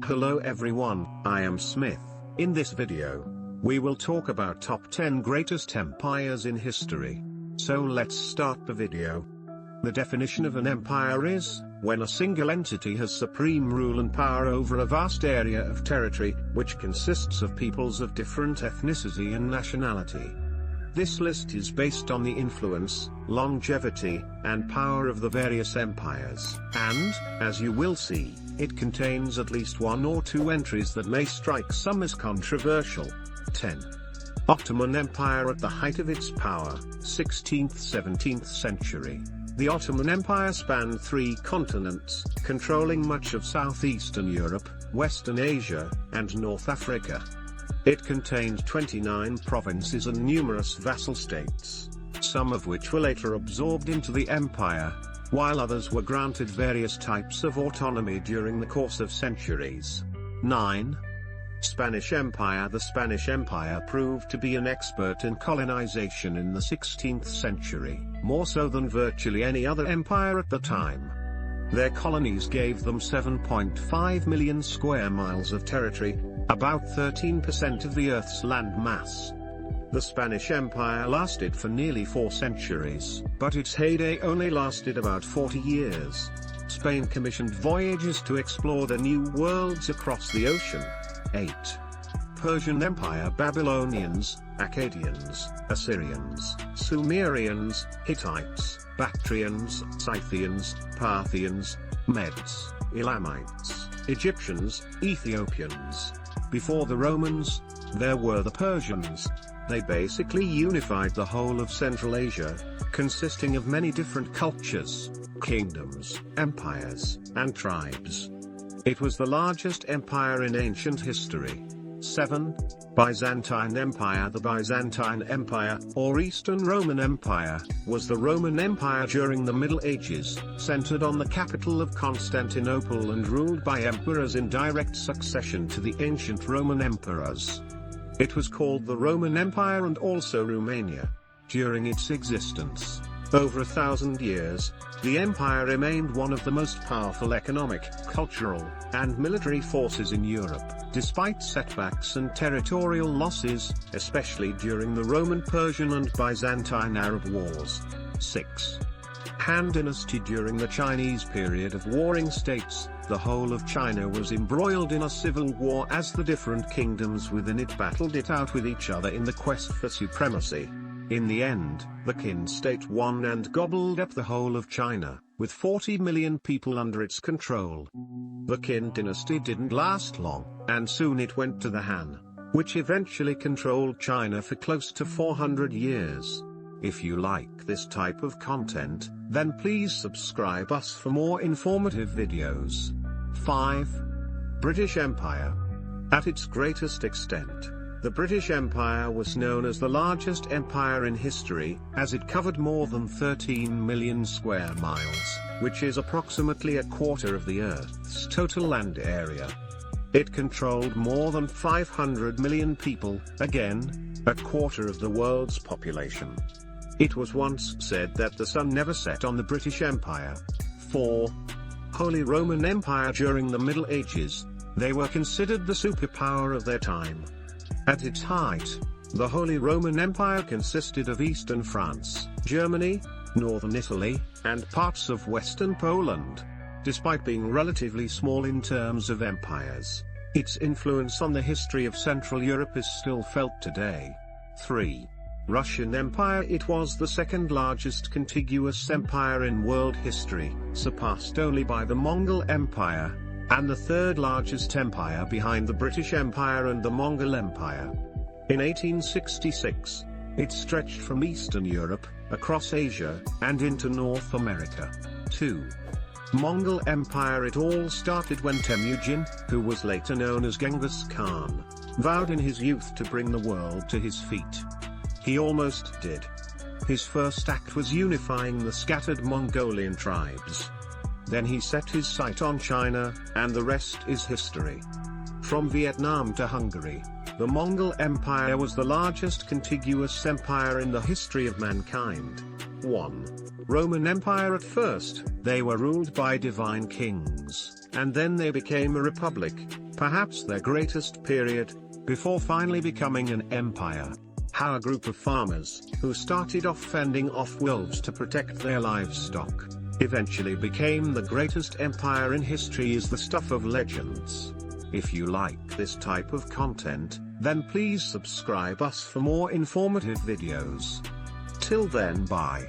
Hello everyone, I am Smith. In this video, we will talk about top 10 greatest empires in history. So let's start the video. The definition of an empire is, when a single entity has supreme rule and power over a vast area of territory, which consists of peoples of different ethnicity and nationality. This list is based on the influence, longevity, and power of the various empires, and, as you will see, it contains at least one or two entries that may strike some as controversial. 10. Ottoman Empire at the height of its power, 16th–17th century. The Ottoman Empire spanned 3 continents, controlling much of southeastern Europe, Western Asia, and North Africa. It contained 29 provinces and numerous vassal states, some of which were later absorbed into the empire, while others were granted various types of autonomy during the course of centuries. 9. Spanish Empire. The Spanish Empire proved to be an expert in colonization in the 16th century, more so than virtually any other empire at the time. Their colonies gave them 7.5 million square miles of territory, about 13% of the Earth's land mass. The Spanish Empire lasted for nearly 4 centuries, but its heyday only lasted about 40 years. Spain commissioned voyages to explore the new worlds across the ocean. 8. Persian Empire. Babylonians, Akkadians, Assyrians, Sumerians, Hittites, Bactrians, Scythians, Parthians, Medes, Elamites, Egyptians, Ethiopians. Before the Romans, there were the Persians. They basically unified the whole of Central Asia, consisting of many different cultures, kingdoms, empires, and tribes. It was the largest empire in ancient history. 7. Byzantine Empire. The Byzantine Empire, or Eastern Roman Empire, was the Roman Empire during the Middle Ages, centered on the capital of Constantinople and ruled by emperors in direct succession to the ancient Roman emperors. It was called the Roman Empire and also Romania. During its existence, over 1,000 years, the empire remained one of the most powerful economic, cultural, and military forces in Europe, despite setbacks and territorial losses, especially during the Roman, Persian and Byzantine Arab Wars. 6. Han Dynasty. During the Chinese period of warring states, the whole of China was embroiled in a civil war as the different kingdoms within it battled it out with each other in the quest for supremacy. In the end, the Qin state won and gobbled up the whole of China, with 40 million people under its control. The Qin dynasty didn't last long, and soon it went to the Han, which eventually controlled China for close to 400 years. If you like this type of content, then please subscribe us for more informative videos. 5. British Empire. At its greatest extent, the British Empire was known as the largest empire in history, as it covered more than 13 million square miles, which is approximately a quarter of the Earth's total land area. It controlled more than 500 million people, again, a quarter of the world's population. It was once said that the sun never set on the British Empire. 4. Holy Roman Empire. During the Middle Ages, they were considered the superpower of their time. At its height, the Holy Roman Empire consisted of eastern France, Germany, northern Italy, and parts of western Poland. Despite being relatively small in terms of empires, its influence on the history of Central Europe is still felt today. 3. Russian Empire. It was the second largest contiguous empire in world history, surpassed only by the Mongol Empire, and the third largest empire behind the British Empire and the Mongol Empire. In 1866, it stretched from Eastern Europe, across Asia, and into North America. 2. Mongol Empire. It all started when Temujin, who was later known as Genghis Khan, vowed in his youth to bring the world to his feet. He almost did. His first act was unifying the scattered Mongolian tribes. Then he set his sight on China, and the rest is history. From Vietnam to Hungary, the Mongol Empire was the largest contiguous empire in the history of mankind. 1. Roman Empire. At first, they were ruled by divine kings, and then they became a republic, perhaps their greatest period, before finally becoming an empire. How a group of farmers, who started off fending off wolves to protect their livestock, eventually became the greatest empire in history is the stuff of legends. If you like this type of content, then please subscribe us for more informative videos. Till then, bye.